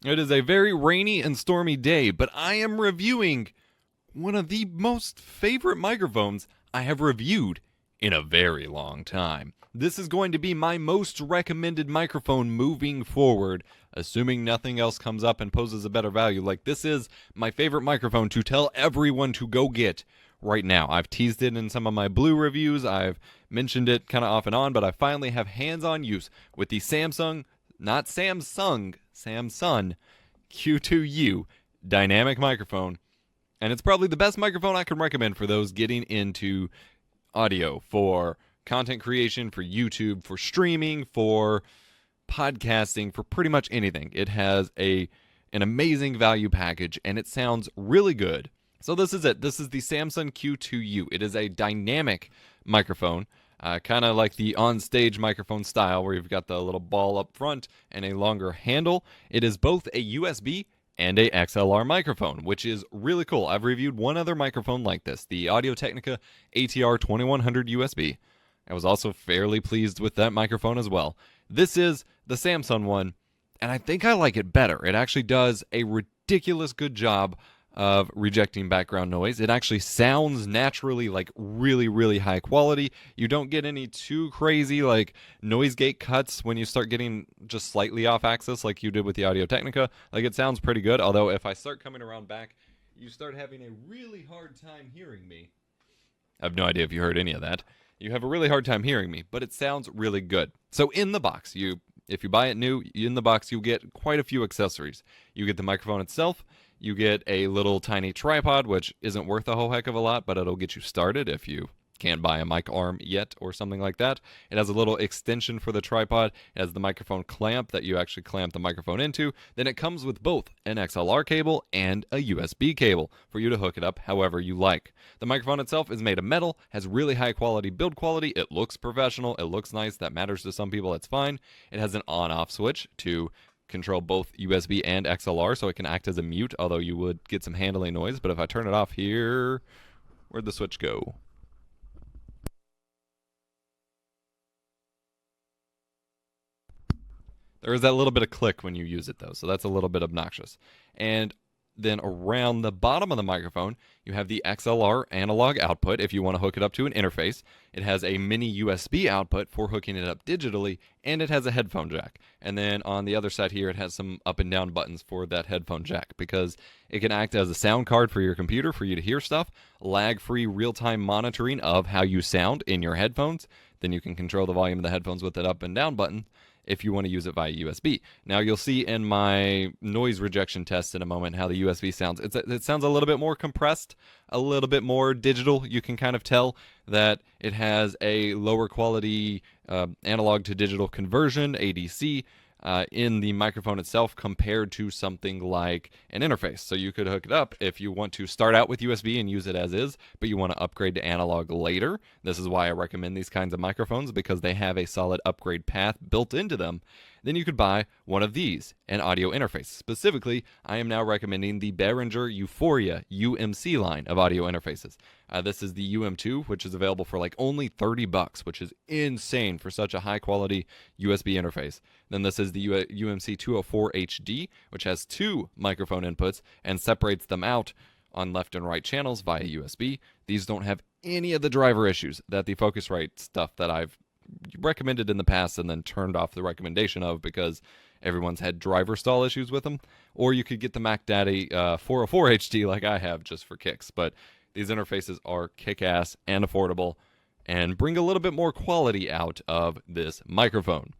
It is a very rainy and stormy day, but I am reviewing one of the most favorite microphones I have reviewed in a very long time. This is going to be my most recommended microphone moving forward, assuming nothing else comes up and poses a better value. Like, this is my favorite microphone to tell everyone to go get right now. I've teased it in some of my Blue reviews. I've mentioned it kind of off and on, but I finally have hands-on use with the Samsung Q2U dynamic microphone. And it's probably the best microphone I can recommend for those getting into audio, for content creation, for YouTube, for streaming, for podcasting, for pretty much anything. It has an amazing value package, and it sounds really good. So this is it. This is the Samson Q2U. It is a dynamic microphone, kind of like the on-stage microphone style, where you've got the little ball up front and a longer handle. It is both a USB and a XLR microphone, which is really cool. I've reviewed one other microphone like this, the Audio-Technica ATR 2100 USB. I was also fairly pleased with that microphone as well. This is the Samsung one, and I think I like it better. It actually does a ridiculous good job of rejecting background noise. It actually sounds naturally, like really, really high quality. You don't get any too crazy like noise gate cuts when you start getting just slightly off axis like you did with the Audio-Technica. Like, it sounds pretty good, although if I start coming around back, you start having a really hard time hearing me. I have no idea if you heard any of that. You have a really hard time hearing me, but it sounds really good. So in the box, if you buy it new, in the box you'll get quite a few accessories. You get the microphone itself. You get a little tiny tripod, which isn't worth a whole heck of a lot, but it'll get you started if you can't buy a mic arm yet or something like that. It has a little extension for the tripod. It has the microphone clamp that you actually clamp the microphone into. Then it comes with both an XLR cable and a USB cable for you to hook it up however you like. The microphone itself is made of metal, has really high quality build quality. It looks professional. It looks nice. That matters to some people. It's fine. It has an on-off switch to control both USB and XLR, so it can act as a mute, although you would get some handling noise. But if I turn it off here, where'd the switch go? There is that little bit of click when you use it, though, so that's a little bit obnoxious. And then around the bottom of the microphone, you have the XLR analog output if you want to hook it up to an interface. It has a mini USB output for hooking it up digitally, and it has a headphone jack. And then on the other side here, it has some up and down buttons for that headphone jack, because it can act as a sound card for your computer for you to hear stuff, lag-free real-time monitoring of how you sound in your headphones. Then you can control the volume of the headphones with that up and down button if you want to use it via USB. Now, you'll see in my noise rejection test in a moment how the USB sounds. It sounds a little bit more compressed, a little bit more digital. You can kind of tell that it has a lower quality analog to digital conversion, ADC, in the microphone itself compared to something like an interface. So you could hook it up if you want to start out with USB and use it as is, but you want to upgrade to analog later. This is why I recommend these kinds of microphones, because they have a solid upgrade path built into them. Then you could buy one of these, an audio interface. Specifically, I am now recommending the Behringer Euphoria UMC line of audio interfaces. This is the UM2, which is available for like only $30, which is insane for such a high quality USB interface. Then this is the UMC 204 HD, which has two microphone inputs and separates them out on left and right channels via USB. These don't have any of the driver issues that the Focusrite stuff that I've recommended in the past and then turned off the recommendation of because everyone's had driver stall issues with them. Or you could get the Mac Daddy 404 HD like I have just for kicks. But these interfaces are kick-ass and affordable and bring a little bit more quality out of this microphone.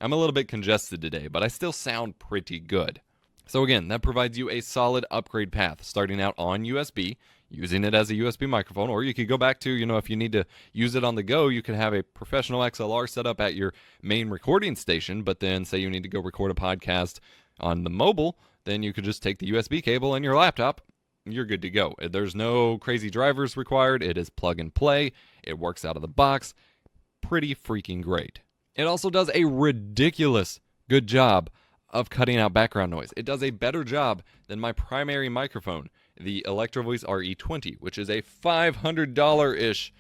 I'm a little bit congested today, but I still sound pretty good. So again, that provides you a solid upgrade path, starting out on USB, using it as a USB microphone, or you could go back to, if you need to use it on the go, you could have a professional XLR set up at your main recording station, but then say you need to go record a podcast on the mobile, then you could just take the USB cable in your laptop. You're good to go. There's no crazy drivers required. It is plug and play. It works out of the box. Pretty freaking great. It also does a ridiculous good job of cutting out background noise. It does a better job than my primary microphone, the Electrovoice RE20, which is a $500-ish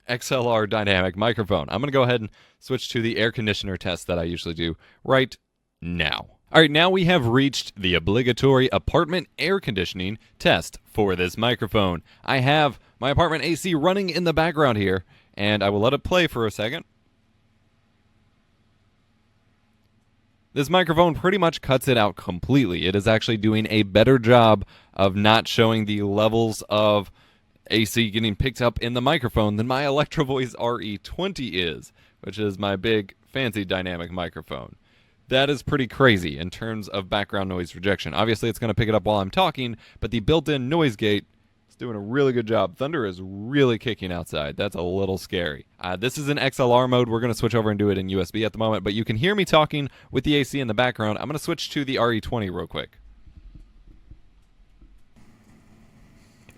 XLR dynamic microphone. I'm going to go ahead and switch to the air conditioner test that I usually do right now. All right, now we have reached the obligatory apartment air conditioning test for this microphone. I have my apartment AC running in the background here, and I will let it play for a second. This microphone pretty much cuts it out completely. It is actually doing a better job of not showing the levels of AC getting picked up in the microphone than my Electro Voice RE20 is, which is my big fancy dynamic microphone. That is pretty crazy in terms of background noise rejection. Obviously, it's going to pick it up while I'm talking, but the built-in noise gate is doing a really good job. Thunder is really kicking outside. That's a little scary. This is in XLR mode. We're going to switch over and do it in USB at the moment, but you can hear me talking with the AC in the background. I'm going to switch to the RE20 real quick.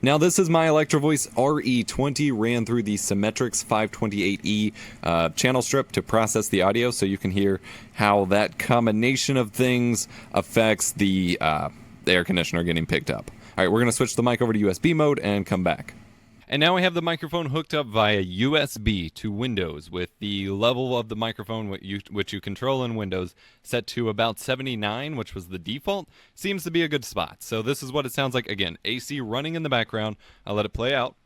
Now, this is my Electro Voice RE20, ran through the Symmetrix 528E channel strip to process the audio, so you can hear how that combination of things affects the air conditioner getting picked up. All right, we're going to switch the mic over to USB mode and come back. And now we have the microphone hooked up via USB to Windows with the level of the microphone which you control in Windows set to about 79, which was the default. Seems to be a good spot. So this is what it sounds like. Again, AC running in the background. I'll let it play out.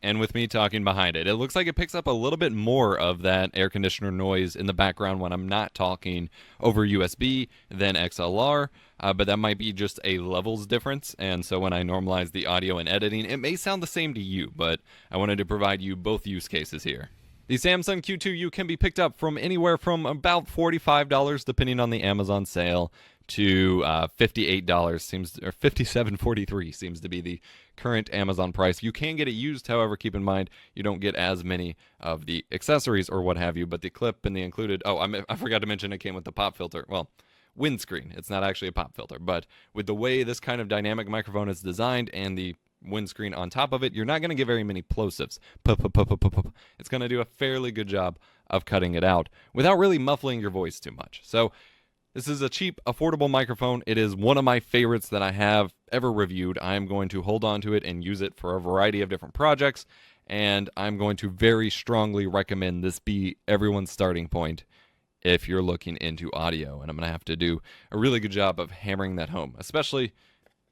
And with me talking behind it. It looks like it picks up a little bit more of that air conditioner noise in the background when I'm not talking over USB than XLR, but that might be just a levels difference, and so when I normalize the audio and editing, it may sound the same to you, but I wanted to provide you both use cases here. The Samson Q2U can be picked up from anywhere from about $45, depending on the Amazon sale, to $58 or $57.43 seems to be the current Amazon price. You can get it used, however, keep in mind you don't get as many of the accessories or what have you, but the clip and the included, I forgot to mention it came with the pop filter. Well, windscreen. It's not actually a pop filter, but with the way this kind of dynamic microphone is designed and the windscreen on top of it, you're not going to get very many plosives. It's going to do a fairly good job of cutting it out without really muffling your voice too much. So this is a cheap, affordable microphone. It is one of my favorites that I have ever reviewed. I am going to hold on to it and use it for a variety of different projects, and I'm going to very strongly recommend this be everyone's starting point if you're looking into audio. And I'm going to have to do a really good job of hammering that home, especially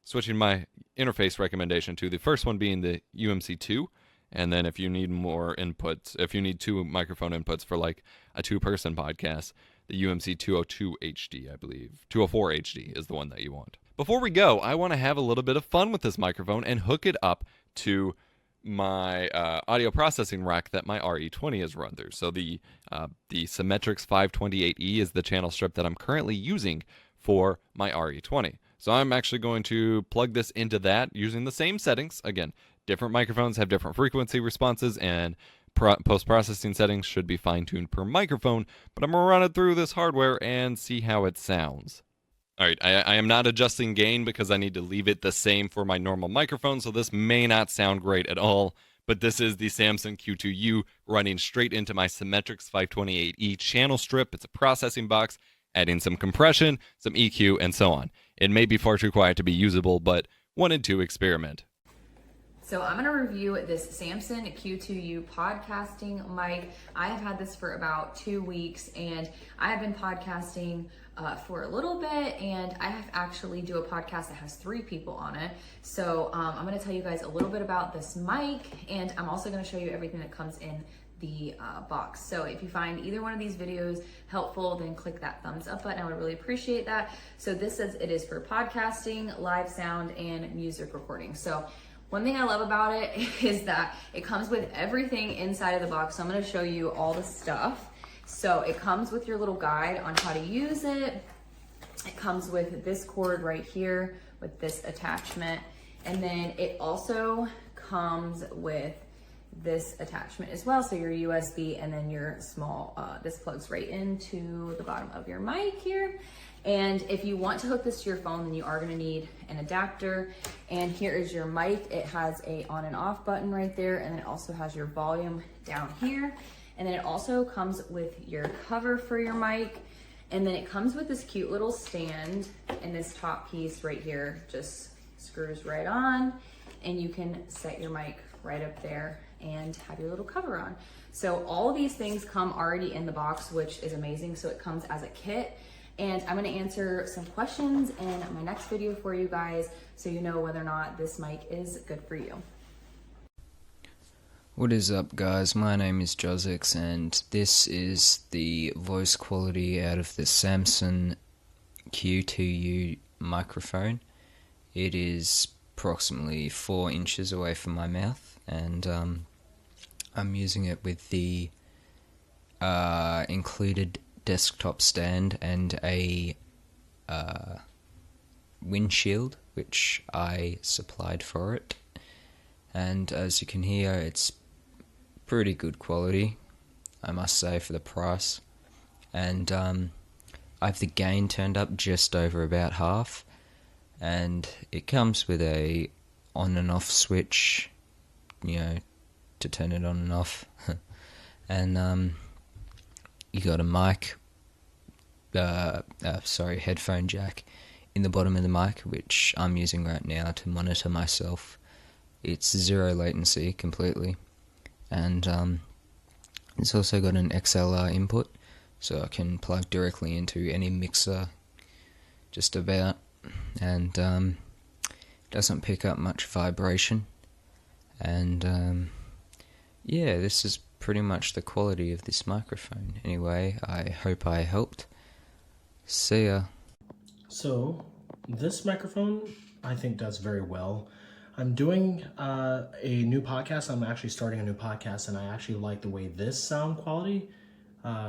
switching my interface recommendation to the first one being the UMC2. And then if you need more inputs, if you need two microphone inputs for like a two-person podcast, the UMC 202 HD, I believe. 204 HD is the one that you want. Before we go, I want to have a little bit of fun with this microphone and hook it up to my audio processing rack that my RE20 is run through. So the Symmetrix 528E is the channel strip that I'm currently using for my RE20. So I'm actually going to plug this into that using the same settings. Again, different microphones have different frequency responses, and post-processing settings should be fine-tuned per microphone, but I'm going to run it through this hardware and see how it sounds. All right, I am not adjusting gain because I need to leave it the same for my normal microphone, so this may not sound great at all, but this is the Samson Q2U running straight into my Symmetrix 528E channel strip. It's a processing box, adding some compression, some EQ, and so on. It may be far too quiet to be usable, but wanted to experiment. So I'm going to review this Samson Q2U podcasting mic. I have had this for about 2 weeks, and I have been podcasting for a little bit, and I have actually do a podcast that has 3 people on it. So I'm going to tell you guys a little bit about this mic, and I'm also going to show you everything that comes in the box. So if you find either one of these videos helpful, then click that thumbs up button. I would really appreciate that. So this says it is for podcasting, live sound, and music recording. So one thing I love about it is that it comes with everything inside of the box. So I'm going to show you all the stuff. So it comes with your little guide on how to use it. It comes with this cord right here with this attachment. And then it also comes with this attachment as well. So your USB and then your small, this plugs right into the bottom of your mic here. And if you want to hook this to your phone, then you are going to need an adapter. And here is your mic. It has a on and off button right there. And then it also has your volume down here. And then it also comes with your cover for your mic. And then it comes with this cute little stand, and this top piece right here just screws right on, and you can set your mic right up there and have your little cover on. So all of these things come already in the box, which is amazing. So it comes as a kit. And I'm gonna answer some questions in my next video for you guys so you know whether or not this mic is good for you. What is up, guys? My name is Josix, and this is the voice quality out of the Samson Q2U microphone. It is approximately 4 inches away from my mouth, and I'm using it with the included desktop stand and a windshield, which I supplied for it. And as you can hear, it's pretty good quality, I must say, for the price. And I have the gain turned up just over about half, and it comes with a on and off switch, you know, to turn it on and off. And you got a mic, headphone jack in the bottom of the mic, which I'm using right now to monitor myself. It's zero latency completely. And it's also got an XLR input, so I can plug directly into any mixer, just about, and doesn't pick up much vibration. And yeah, this is pretty much the quality of this microphone. Anyway, I hope I helped. See ya. So, this microphone, I think, does very well. I'm doing a new podcast. I'm actually starting a new podcast, and I actually like the way this sound quality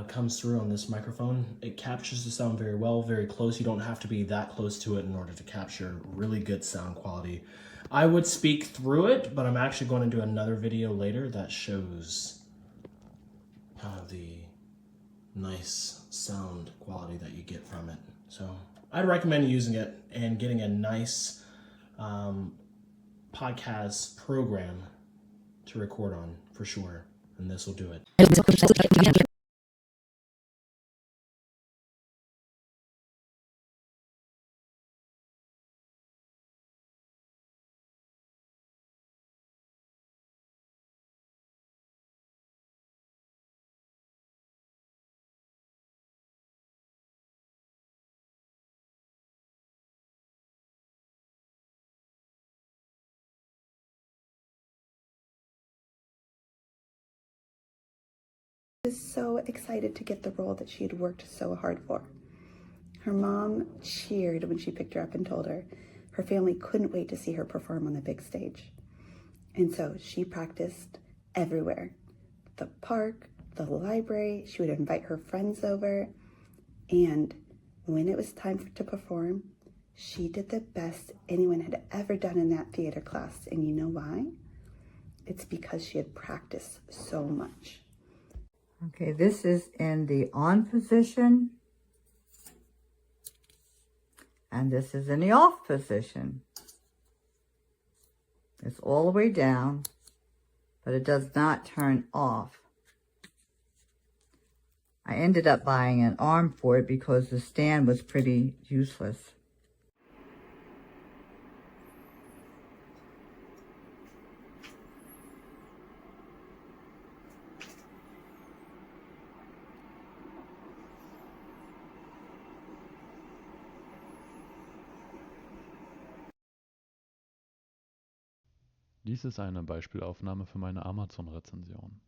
comes through on this microphone. It captures the sound very well, very close. You don't have to be that close to it in order to capture really good sound quality. I would speak through it, but I'm actually going to do another video later that shows the nice sound quality that you get from it. So I'd recommend using it and getting a nice podcast program to record on for sure, and this will do it. Was so excited to get the role that she had worked so hard for. Her mom cheered when she picked her up and told her her family couldn't wait to see her perform on the big stage. And so she practiced everywhere. The park, the library, she would invite her friends over. And when it was time to perform, she did the best anyone had ever done in that theater class. And you know why? It's because she had practiced so much. Okay, this is in the on position, and this is in the off position. It's all the way down, but it does not turn off. I ended up buying an arm for it because the stand was pretty useless. Dies ist eine Beispielaufnahme für meine Amazon-Rezension.